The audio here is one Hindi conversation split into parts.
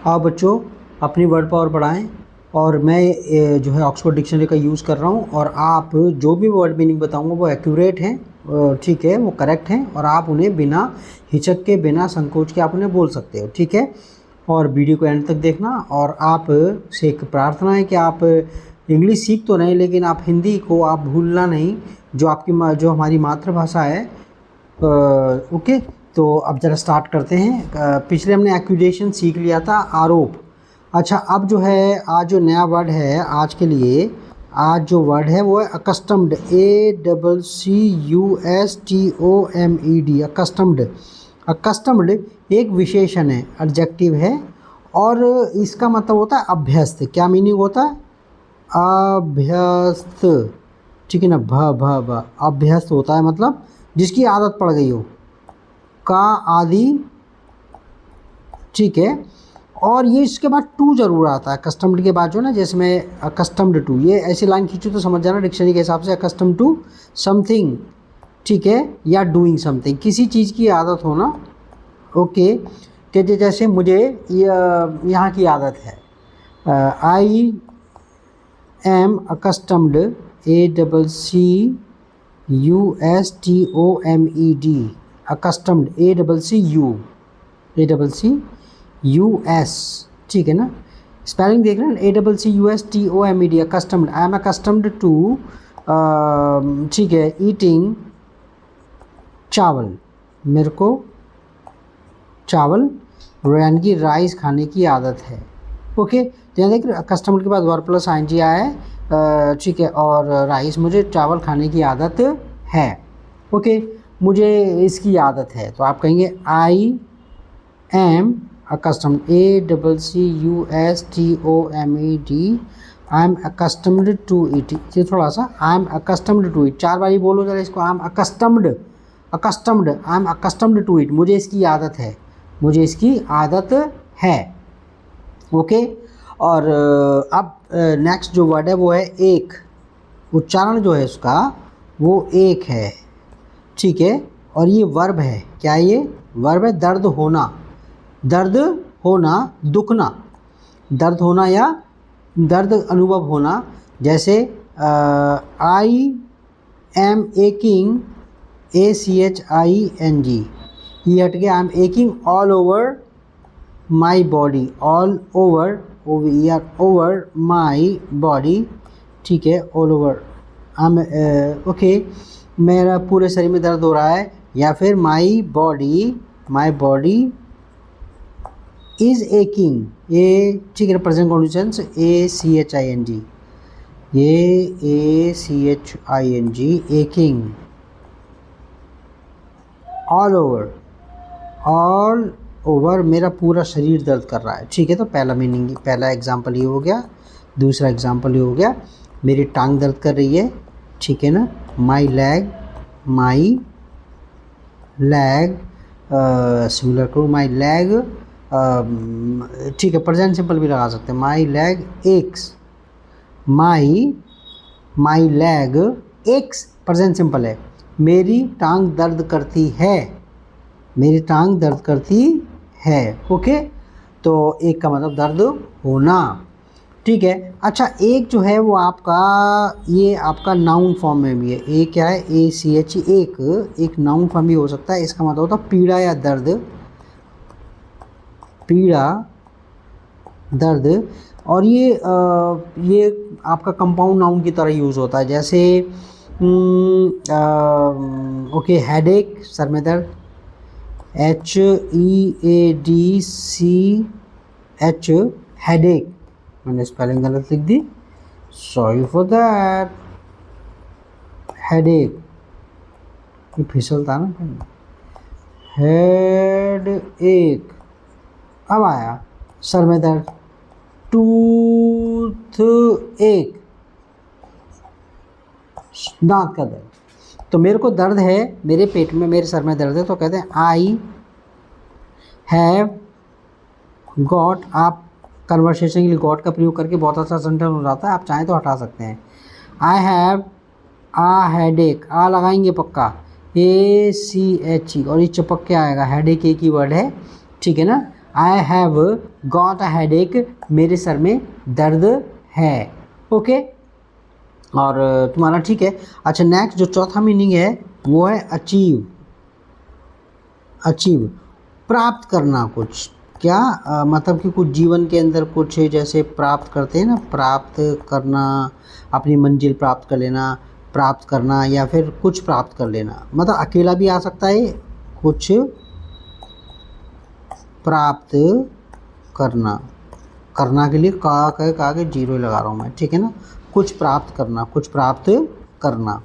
आप बच्चों अपनी वर्ड पावर बढ़ाएं और मैं जो है ऑक्सफोर्ड डिक्शनरी का यूज़ कर रहा हूँ और आप जो भी वर्ड मीनिंग बताऊँगा वो एक्यूरेट हैं, ठीक है, वो करेक्ट हैं और आप उन्हें बिना हिचक के बिना संकोच के आप उन्हें बोल सकते हो, ठीक है। और वीडियो को एंड तक देखना और आप से एक प्रार्थना है कि आप इंग्लिश सीख तो नहीं लेकिन आप हिंदी को आप भूलना नहीं, जो हमारी मातृभाषा है। ओके, तो अब ज़रा स्टार्ट करते हैं। पिछले हमने एक्यूजेशन सीख लिया था, आरोप। अच्छा, अब जो है आज जो नया वर्ड है आज के लिए, आज जो वर्ड है वो है अकस्टम्ड, ACCUSTOMED, अकस्टम्ड। अकस्टम्ड एक विशेषण है, एडजेक्टिव है और इसका मतलब होता है अभ्यस्त। क्या मीनिंग होता है? अभ्यस्त, ठीक है ना, भ अभ्यस्त होता है मतलब जिसकी आदत पड़ गई हो, का आदि, ठीक है। और ये इसके बाद टू जरूर आता है कस्टम्ड के बाद, जो ना, जैसे मैं अकस्टम्ड टू, ये ऐसी लाइन खींचूँ तो समझ जाना डिक्शनरी के हिसाब से अकस्टम्ड टू समथिंग, ठीक है, या डूइंग समथिंग, किसी चीज़ की आदत होना। ओके, कि जैसे मुझे यहाँ की आदत है, I am accustomed, ACCUSTOMED, accustomed, ACCUS, ठीक है ना। स्पेलिंग देख रहे हैं, ACCUSTOMED, accustomed. I am accustomed to, ठीक है, ईटिंग चावल, मेरे को चावल यानी कि राइस खाने की आदत है। ओके, तो यहाँ देख कस्टमर के बाद वर्ब प्लस आईएनजी आया है, ठीक है, और राइस, मुझे चावल खाने की आदत है। ओके, मुझे इसकी आदत है, तो आप कहेंगे I am accustomed, ACCUSTOMED, I am accustomed to it. ये थोड़ा सा, I am accustomed to it, 4 बारी बोलो जरा इसको, I am accustomed, accustomed, I am accustomed to it, मुझे इसकी आदत है, मुझे इसकी आदत है। ओके, और अब नेक्स्ट जो वर्ड है वो है एक। उच्चारण जो है उसका वो एक है, ठीक है, और ये वर्ब है। क्या ये वर्ब है? दर्द होना, दर्द होना, दुखना, दर्द होना या दर्द अनुभव होना। जैसे आई एम एकिंग, ACHING, ये हट गया, I am aching all over my body, all over, over my body, ठीक है, ऑल ओवर, ओके, मेरा पूरे शरीर में दर्द हो रहा है। या फिर माई बॉडी इज़ एकिंग, ये ठीक है, प्रेजेंट कंडीशंस, ACHING, ये ACHING, एकिंग, ऑल ओवर मेरा पूरा शरीर दर्द कर रहा है, ठीक है। तो पहला मीनिंग, पहला एग्जांपल ये हो गया। दूसरा एग्जांपल ये हो गया, मेरी टांग दर्द कर रही है, ठीक है ना, माई लैग, सिमिलर करूँ, माई लैग, ठीक है, प्रेजेंट सिंपल भी लगा सकते हैं, माई लैग एक्स, माई लैग एक्स, प्रेजेंट सिंपल है, मेरी टांग दर्द करती है, मेरी टांग दर्द करती है। ओके, तो एक का मतलब दर्द होना, ठीक है। अच्छा, एक जो है वो आपका, ये आपका नाउन फॉर्म में भी है। एक क्या है? ACH, एक नाउन फॉर्म भी हो सकता है। इसका मतलब होता है पीड़ा या दर्द, पीड़ा, दर्द। और ये आपका कंपाउंड नाउन की तरह यूज़ होता है। जैसे ओके, हेडेक, सर में दर्द, HEADCH, हेडेक, मैंने स्पेलिंग गलत लिख दी, सॉरी फॉर दैट, हेडेक, ये फिसलता ना, हेड एक। अब आया सर में दर्द, टूथ एक, दांत का दर्द। तो मेरे को दर्द है, मेरे पेट में, मेरे सर में दर्द है, तो कहते हैं आई हैव गॉट। आप कन्वर्सेशन के लिए गॉट का प्रयोग करके बहुत अच्छा सेंटेंस हो जाता है, आप चाहें तो हटा सकते हैं। आई हैव आ हेडेक, आ लगाएंगे पक्का, ACH, और ये चिपक के आएगा, हेडेक एक ही वर्ड है, ठीक है ना। I have got a headache, मेरे सर में दर्द है। ओके, और तुम्हारा ठीक है। अच्छा, नेक्स्ट जो चौथा मीनिंग है वो है अचीव। अचीव प्राप्त करना कुछ, क्या मतलब कि कुछ जीवन के अंदर कुछ जैसे प्राप्त करते हैं ना, प्राप्त करना, अपनी मंजिल प्राप्त कर लेना, प्राप्त करना, या फिर कुछ प्राप्त कर लेना। मतलब अकेला भी आ सकता है, कुछ प्राप्त करना। करना के लिए का के जीरो लगा रहा हूँ मैं, ठीक है ना। कुछ प्राप्त करना, कुछ प्राप्त करना।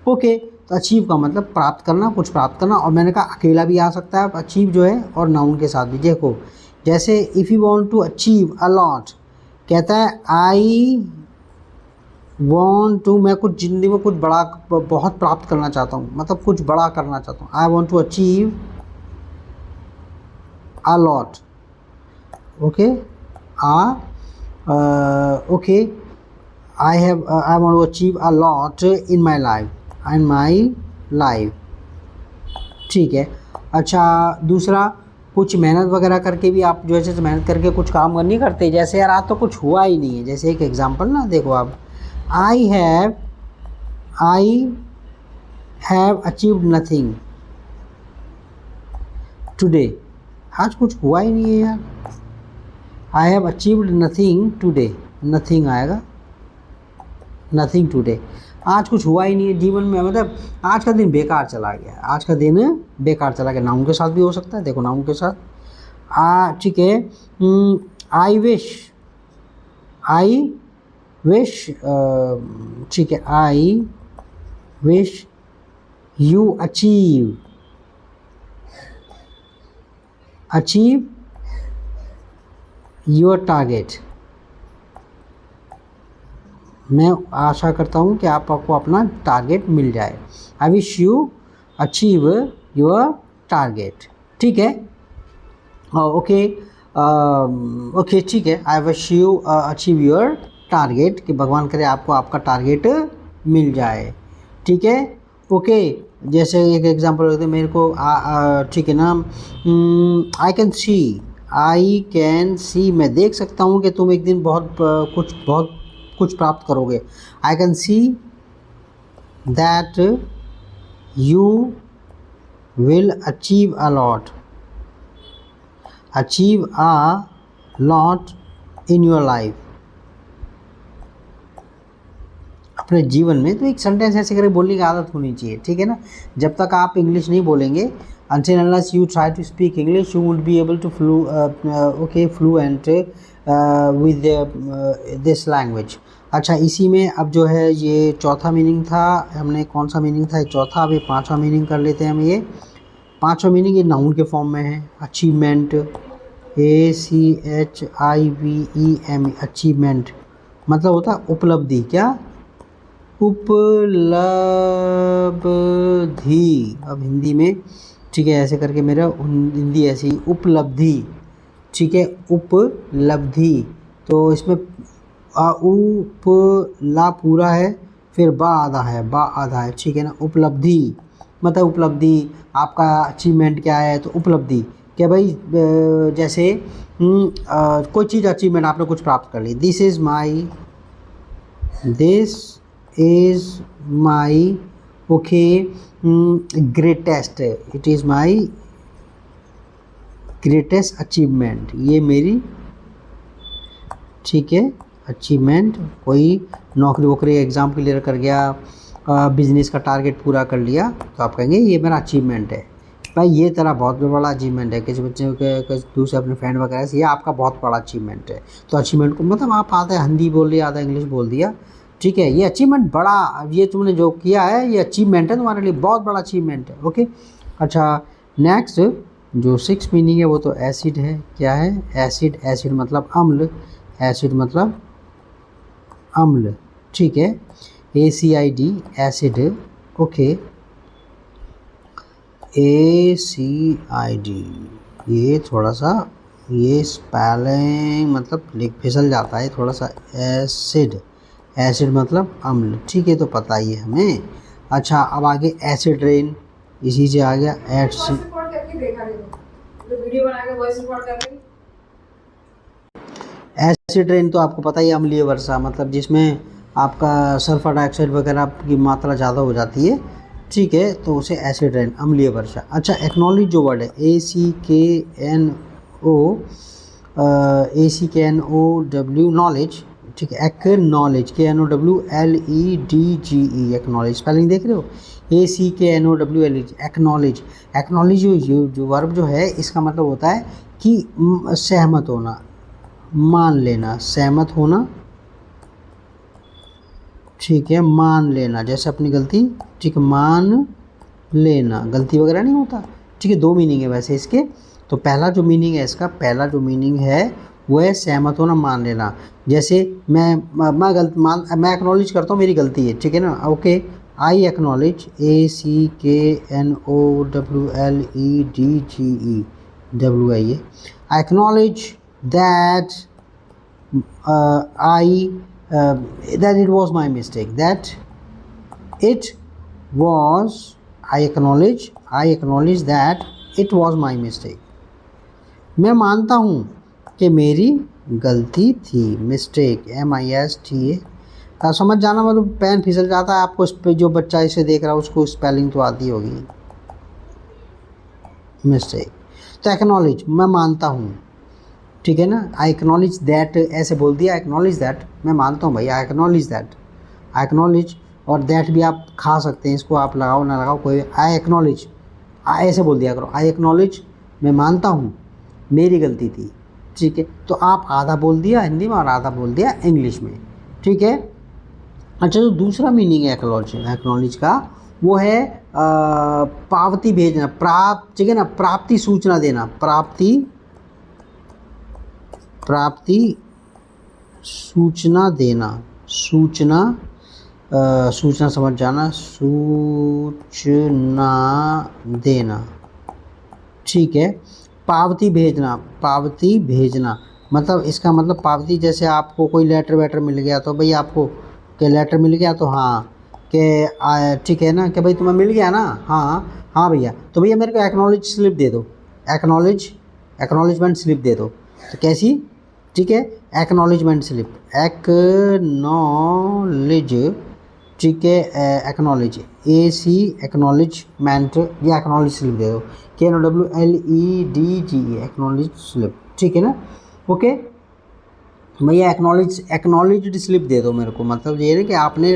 ओके, तो अचीव का मतलब प्राप्त करना, कुछ प्राप्त करना। और मैंने कहा अकेला भी आ सकता है अचीव जो है, और नाउन के साथ भी। देखो जैसे if you want to achieve a lot, कहता है आई वांट टू, मैं कुछ ज़िंदगी में कुछ बड़ा बहुत प्राप्त करना चाहता हूँ, मतलब कुछ बड़ा करना चाहता हूँ। I want to achieve a lot. Okay, okay, I want to achieve a lot in my life, ठीक है। अच्छा, दूसरा कुछ मेहनत वगैरह करके भी आप जो है मेहनत करके कुछ काम नहीं करते, जैसे यार आज तो कुछ हुआ ही नहीं है। जैसे एक एग्जांपल ना देखो आप, I have achieved nothing today, आज कुछ हुआ ही नहीं है यार। I have achieved nothing today, nothing आएगा, नथिंग टुडे, आज कुछ हुआ ही नहीं है जीवन में, मतलब आज का दिन बेकार चला गया, आज का दिन बेकार चला गया। नाउन के साथ भी हो सकता है, देखो नाउन के साथ ठीक है। आई विश, ठीक है, I wish you achieve your target, मैं आशा करता हूँ कि आपको अपना टारगेट मिल जाए। I wish you achieve your target, ठीक है। ओके, ओके, ठीक है। I wish you achieve your target, कि भगवान करे आपको आपका टारगेट मिल जाए, ठीक है। ओके, जैसे एक एग्जांपल होते मेरे को ठीक है ना, आई कैन सी, मैं देख सकता हूँ कि तुम एक दिन बहुत कुछ प्राप्त करोगे। I can see that you will achieve a lot in your life, अपने जीवन में। तो एक सेंटेंस ऐसे करके बोलने की आदत होनी चाहिए, ठीक है ना। जब तक आप इंग्लिश नहीं बोलेंगे, until unless you try to speak English, you won't be able to fluent with this language। अच्छा, इसी में अब जो है ये चौथा मीनिंग था, हमने कौन सा मीनिंग था, चौथा। अभी पांचवा मीनिंग कर लेते हैं हम। ये पांचवा मीनिंग ये नाउन के फॉर्म में है, अचीवमेंट, ACHIVEM, अचीवमेंट मतलब होता है उपलब्धि। क्या? उपलब्धि। अब हिंदी में, ठीक है, ऐसे करके मेरा हिंदी ऐसी उपलब्धि, ठीक है, उपलब्धि। तो इसमें उप ला पूरा है, फिर बा आधा है, ठीक है ना। उपलब्धि मतलब उपलब्धि, आपका अचीवमेंट क्या है, तो उपलब्धि क्या भाई, जैसे कोई चीज़ अचीवमेंट, आपने कुछ प्राप्त कर ली। This is my okay greatest, it is my greatest achievement, ये मेरी, ठीक है, अचीवमेंट। कोई नौकरी वोकरी एग्ज़ाम क्लियर कर गया, बिजनेस का टारगेट पूरा कर लिया, तो आप कहेंगे ये मेरा अचीवमेंट है भाई, ये तेरा बहुत बड़ा अचीवमेंट है। किसी बच्चे के दूसरे अपने फ्रेंड वगैरह से, ये आपका बहुत बड़ा अचीवमेंट है। तो अचीवमेंट को मतलब आप आधा हिंदी बोल दिया, आधा इंग्लिश बोल दिया, ठीक है, ये अचीवमेंट बड़ा, ये तुमने जो किया है ये अचीवमेंट है, तुम्हारे लिए बहुत बड़ा अचीवमेंट है। ओके, अच्छा, नेक्स्ट जो 6 मीनिंग है वो तो एसिड है। क्या है? एसिड। एसिड मतलब अम्ल, एसिड मतलब अम्ल, ठीक है, ACID, एसिड। ओके, ACID, ये थोड़ा सा ये स्पेलिंग मतलब फिसल जाता है थोड़ा सा। एसिड, एसिड मतलब अम्ल, ठीक है, तो पता ही है हमें। अच्छा, अब आगे एसिड रेन, इसी से आ गया एसिड। एसिड रेन तो आपको पता ही है, अम्लीय वर्षा, मतलब जिसमें आपका सल्फर डाइऑक्साइड वगैरह की मात्रा ज़्यादा हो जाती है, ठीक है, तो उसे एसिड रेन, अम्लीय वर्षा। अच्छा, एक्नॉलेज जो वर्ड है ACKNOW नॉलेज, ठीक है, एक्नॉलेज KNOWLEDGE एक्नॉलेज, स्पेलिंग देख रहे हो, ACKNOWLED एक्नॉलेज। एक्नॉलेज जो वर्ब जो है इसका मतलब होता है कि सहमत होना, मान लेना, सहमत होना, ठीक है, मान लेना, जैसे अपनी गलती, ठीक है, मान लेना, गलती वगैरह नहीं होता, ठीक है। दो मीनिंग है वैसे इसके। तो पहला जो मीनिंग है इसका, पहला जो मीनिंग है वो है सहमत होना, मान लेना। जैसे मैं मैं एक्नॉलेज करता हूँ मेरी गलती है, ठीक है ना, okay, I acknowledge, ACKNOWLEDGE I acknowledge that that it was my mistake, that it was, I acknowledge that it was my mistake। मैं मानता हूँ कि मेरी गलती थी, मिस्टेक MISTA। समझ जाना, मतलब पेन फिसल जाता है आपको, इस पे जो बच्चा इसे देख रहा है उसको स्पेलिंग तो आती होगी, मिस्टेक। तो एक्नॉलेज, मैं मानता हूँ, ठीक है ना, आई एक्नॉलेज दैट, ऐसे बोल दिया, एक्नॉलेज दैट, मैं मानता हूँ भाई, I acknowledge that, I acknowledge, और दैट भी आप खा सकते हैं, इसको आप लगाओ ना लगाओ कोई, आई एक्नॉलेज, ऐसे बोल दिया करो, आई एक्नॉलेज, मैं मानता हूँ मेरी गलती थी, ठीक है। तो आप आधा बोल दिया हिंदी में और आधा बोल दिया इंग्लिश में, ठीक है। अच्छा, जो दूसरा मीनिंग है एक्नॉलेज का, वो है पावती भेजना, प्राप्त, ठीक है ना, प्राप्ति सूचना देना, प्राप्ति सूचना देना, सूचना समझ जाना, सूचना देना, ठीक है। पावती भेजना, मतलब इसका मतलब पावती, जैसे आपको कोई लेटर वेटर मिल गया तो भाई आपको के लेटर मिल गया तो हाँ के, ठीक है ना, कि भाई तुम्हें मिल गया ना, हाँ भैया, तो भैया मेरे को एक्नॉलेज स्लिप दे दो, एक्नॉलेजमेंट स्लिप दे दो। तो कैसी, ठीक है, एक्नॉलेजमेंट स्लिप, एक्नॉलेज, ठीक है, एक्नॉलेज, AC एक्नॉलेजमेंट या एक्नॉलेज स्लिप दे दो, KNOWLEDGE एक्नॉलेज स्लिप, ठीक है ना, ओके भैया, एक्नॉलेज्ड स्लिप दे दो मेरे को, मतलब ये है कि आपने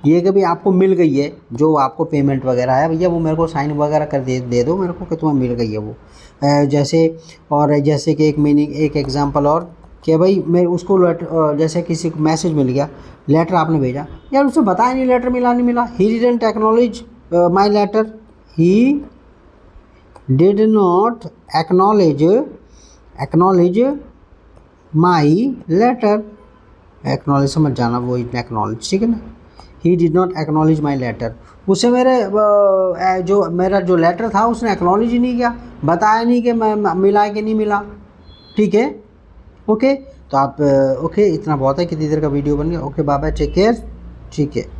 ये कि भाई आपको मिल गई है जो आपको पेमेंट वगैरह है भैया, वो मेरे को साइन वगैरह कर दे दो मेरे को कि तुम्हें मिल गई है वो, जैसे, और जैसे कि एक मीनिंग, एक एग्जांपल और, कि भाई मैं उसको जैसे किसी को मैसेज मिल गया, लेटर आपने भेजा, यार उसे बताया नहीं लेटर मिला नहीं मिला, he didn't acknowledge my letter, he did not acknowledge my letter, acknowledge समझ जाना, वो एक्नॉलेज, ठीक है ना, he did not acknowledge my letter, उसे मेरे मेरा जो लेटर था उसने एक्नॉलेज ही नहीं किया, बताया नहीं कि मैं मिला है कि नहीं मिला, ठीक है, ओके। तो आप ओके, इतना बहुत है, कितनी देर का वीडियो बन गया, okay bye bye, take care, ठीक है।